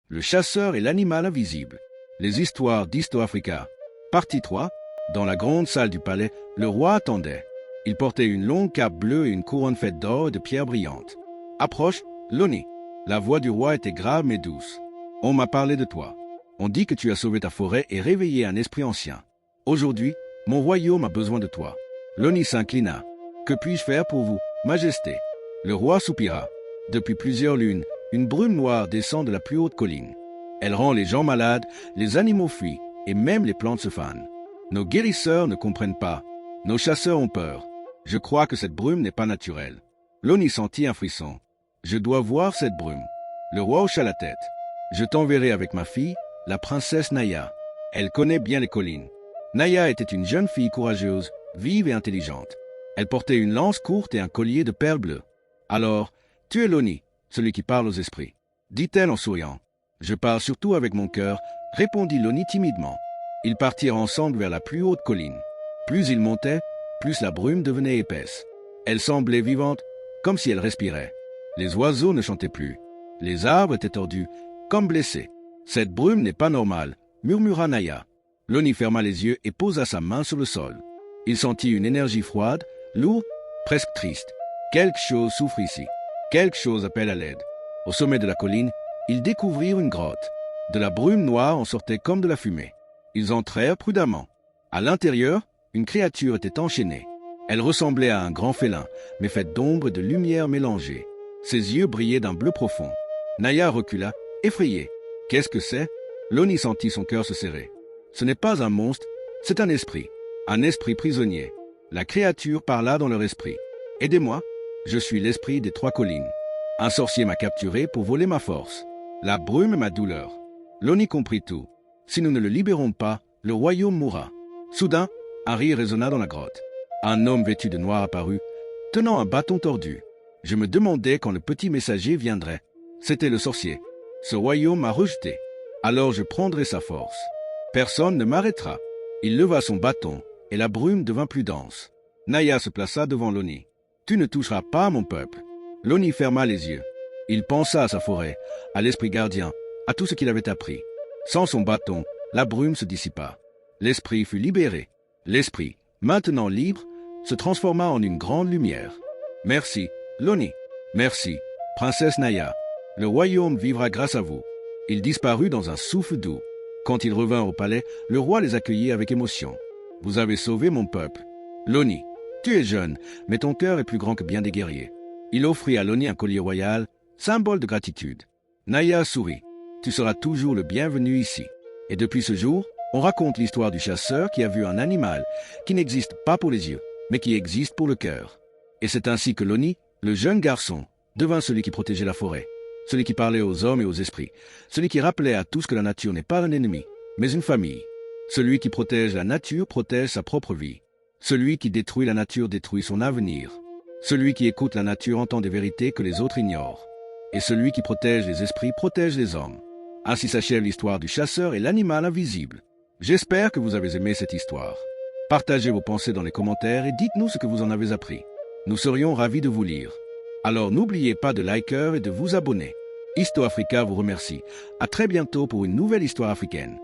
Le chasseur et l'animal invisible. Les histoires d'Histo-Africa. Partie 3. Dans la grande salle du palais, le roi attendait. Il portait une longue cape bleue et une couronne faite d'or et de pierres brillantes. Approche, Loni. La voix du roi était grave mais douce. On m'a parlé de toi. On dit que tu as sauvé ta forêt et réveillé un esprit ancien. Aujourd'hui, mon royaume a besoin de toi. Loni s'inclina. Que puis-je faire pour vous, Majesté? Le roi soupira. Depuis plusieurs lunes, une brume noire descend de la plus haute colline. Elle rend les gens malades, les animaux fuient, et même les plantes se fanent. Nos guérisseurs ne comprennent pas. Nos chasseurs ont peur. Je crois que cette brume n'est pas naturelle. Loni sentit un frisson. Je dois voir cette brume. Le roi hocha la tête. Je t'enverrai avec ma fille, la princesse Naya. Elle connaît bien les collines. Naya était une jeune fille courageuse, vive et intelligente. Elle portait une lance courte et un collier de perles bleues. Alors, tu es Loni, celui qui parle aux esprits, dit-elle en souriant. Je parle surtout avec mon cœur, répondit Loni timidement. Ils partirent ensemble vers la plus haute colline. Plus ils montaient, plus la brume devenait épaisse. Elle semblait vivante, comme si elle respirait. Les oiseaux ne chantaient plus. Les arbres étaient tordus, comme blessés. Cette brume n'est pas normale, murmura Naya. Loni ferma les yeux et posa sa main sur le sol. Il sentit une énergie froide, lourde, presque triste. Quelque chose souffre ici. Quelque chose appelle à l'aide. Au sommet de la colline, ils découvrirent une grotte. De la brume noire en sortait comme de la fumée. Ils entrèrent prudemment. À l'intérieur, une créature était enchaînée. Elle ressemblait à un grand félin, mais faite d'ombre et de lumière mélangées. Ses yeux brillaient d'un bleu profond. Naya recula, effrayée. Qu'est-ce que c'est? Loni sentit son cœur se serrer. Ce n'est pas un monstre, c'est un esprit prisonnier. La créature parla dans leur esprit. Aidez-moi, je suis l'esprit des 3 collines. Un sorcier m'a capturé pour voler ma force. La brume est ma douleur. Loni comprit tout. Si nous ne le libérons pas, le royaume mourra. Soudain, un rire résonna dans la grotte. Un homme vêtu de noir apparut, tenant un bâton tordu. Je me demandais quand le petit messager viendrait. C'était le sorcier. Ce royaume m'a rejeté. Alors je prendrai sa force. Personne ne m'arrêtera. Il leva son bâton, et la brume devint plus dense. Naya se plaça devant Loni. Tu ne toucheras pas mon peuple. Loni ferma les yeux. Il pensa à sa forêt, à l'esprit gardien, à tout ce qu'il avait appris. Sans son bâton, la brume se dissipa. L'esprit fut libéré. L'esprit, maintenant libre, se transforma en une grande lumière. Merci, Loni. Merci, princesse Naya. Le royaume vivra grâce à vous. Il disparut dans un souffle doux. Quand ils revinrent au palais, le roi les accueillit avec émotion. Vous avez sauvé mon peuple. Loni, tu es jeune, mais ton cœur est plus grand que bien des guerriers. Il offrit à Loni un collier royal, symbole de gratitude. Naya sourit. Tu seras toujours le bienvenu ici. Et depuis ce jour, on raconte l'histoire du chasseur qui a vu un animal qui n'existe pas pour les yeux, mais qui existe pour le cœur. Et c'est ainsi que Loni, le jeune garçon, devint celui qui protégeait la forêt, celui qui parlait aux hommes et aux esprits, celui qui rappelait à tous que la nature n'est pas un ennemi, mais une famille. Celui qui protège la nature protège sa propre vie. Celui qui détruit la nature détruit son avenir. Celui qui écoute la nature entend des vérités que les autres ignorent. Et celui qui protège les esprits protège les hommes. Ainsi s'achève l'histoire du chasseur et l'animal invisible. J'espère que vous avez aimé cette histoire. Partagez vos pensées dans les commentaires et dites-nous ce que vous en avez appris. Nous serions ravis de vous lire. Alors n'oubliez pas de liker et de vous abonner. Histo-Africa vous remercie. À très bientôt pour une nouvelle histoire africaine.